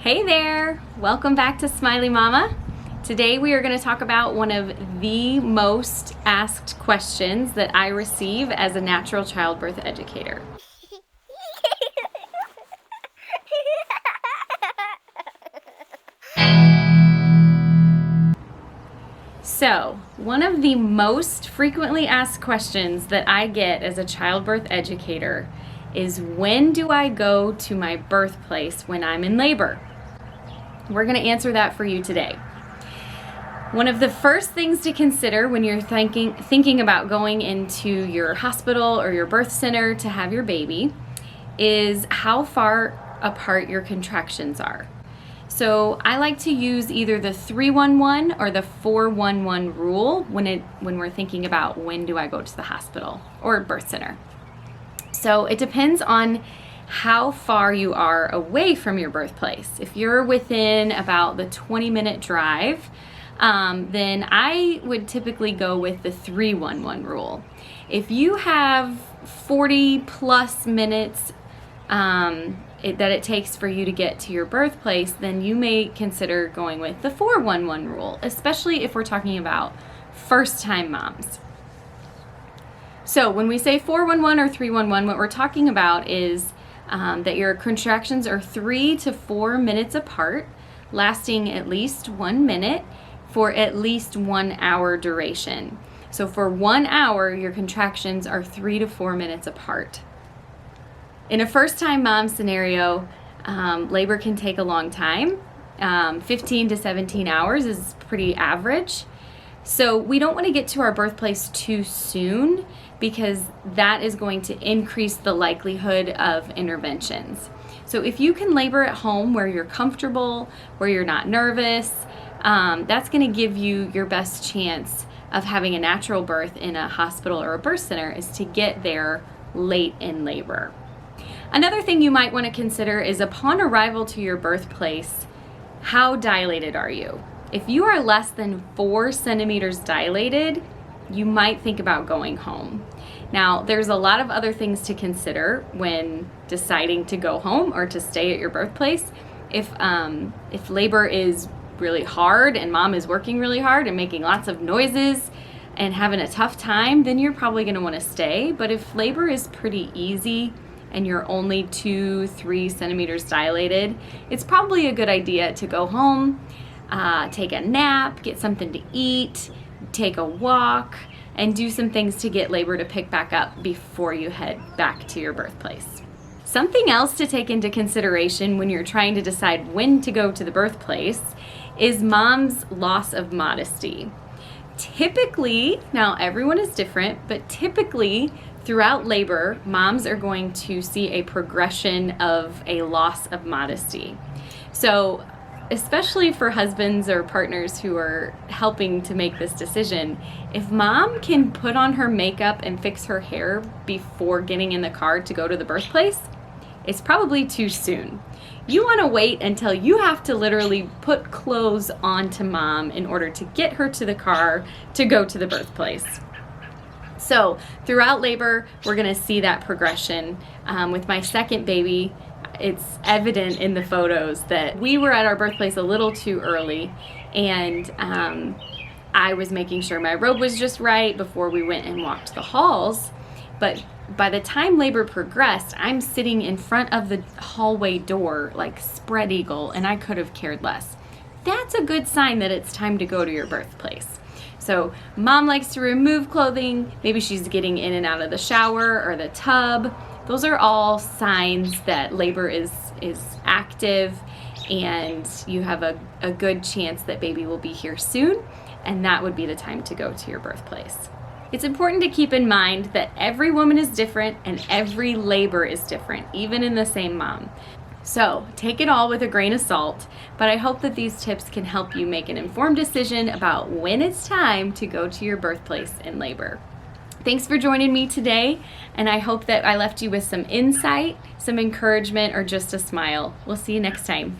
Hey there! Welcome back to Smiley Mama. Today we are going to talk about one of the most asked questions that I receive as a natural childbirth educator. So, one of the most frequently asked questions that I get as a childbirth educator is, when do I go to my birthplace when I'm in labor? We're going to answer that for you today. One of the first things to consider when you're thinking about going into your hospital or your birth center to have your baby is how far apart your contractions are. So I like to use either the 3-1-1 or the 4-1-1 rule when we're thinking about when do I go to the hospital or birth center. So it depends on how far you are away from your birthplace. If you're within about the 20-minute drive, then I would typically go with the 3-1-1 rule. If you have 40 plus minutes that it takes for you to get to your birthplace, then you may consider going with the 4-1-1 rule, especially if we're talking about first-time moms. So when we say 4-1-1 or 3-1-1, what we're talking about is that your contractions are 3 to 4 minutes apart, lasting at least 1 minute for at least 1 hour duration. So for 1 hour, your contractions are 3 to 4 minutes apart. In a first-time mom scenario, labor can take a long time. 15 to 17 hours is pretty average. So we don't want to get to our birthplace too soon, because that is going to increase the likelihood of interventions. So if you can labor at home where you're comfortable, where you're not nervous, that's going to give you your best chance of having a natural birth in a hospital or a birth center, is to get there late in labor. Another thing you might want to consider is, upon arrival to your birthplace, how dilated are you? If you are less than 4 centimeters dilated, you might think about going home. Now, there's a lot of other things to consider when deciding to go home or to stay at your birthplace. If labor is really hard and mom is working really hard and making lots of noises and having a tough time, then you're probably going to want to stay. But if labor is pretty easy and you're only 2-3 centimeters dilated, it's probably a good idea to go home, take a nap, get something to eat, take a walk, and do some things to get labor to pick back up before you head back to your birthplace. Something else to take into consideration when you're trying to decide when to go to the birthplace is mom's loss of modesty. Typically, now everyone is different, but typically throughout labor, moms are going to see a progression of a loss of modesty. So especially for husbands or partners who are helping to make this decision, if mom can put on her makeup and fix her hair before getting in the car to go to the birthplace, it's probably too soon. You want to wait until you have to literally put clothes onto mom in order to get her to the car to go to the birthplace. So throughout labor, we're going to see that progression. With my second baby, it's evident in the photos that we were at our birthplace a little too early, and I was making sure my robe was just right before we went and walked the halls. But by the time labor progressed, I'm sitting in front of the hallway door like spread eagle, and I could have cared less. That's a good sign that it's time to go to your birthplace. So mom likes to remove clothing. Maybe she's getting in and out of the shower or the tub. Those are all signs that labor is active, and you have a good chance that baby will be here soon, and that would be the time to go to your birthplace. It's important to keep in mind that every woman is different and every labor is different, even in the same mom. So take it all with a grain of salt, but I hope that these tips can help you make an informed decision about when it's time to go to your birthplace in labor. Thanks for joining me today, and I hope that I left you with some insight, some encouragement, or just a smile. We'll see you next time.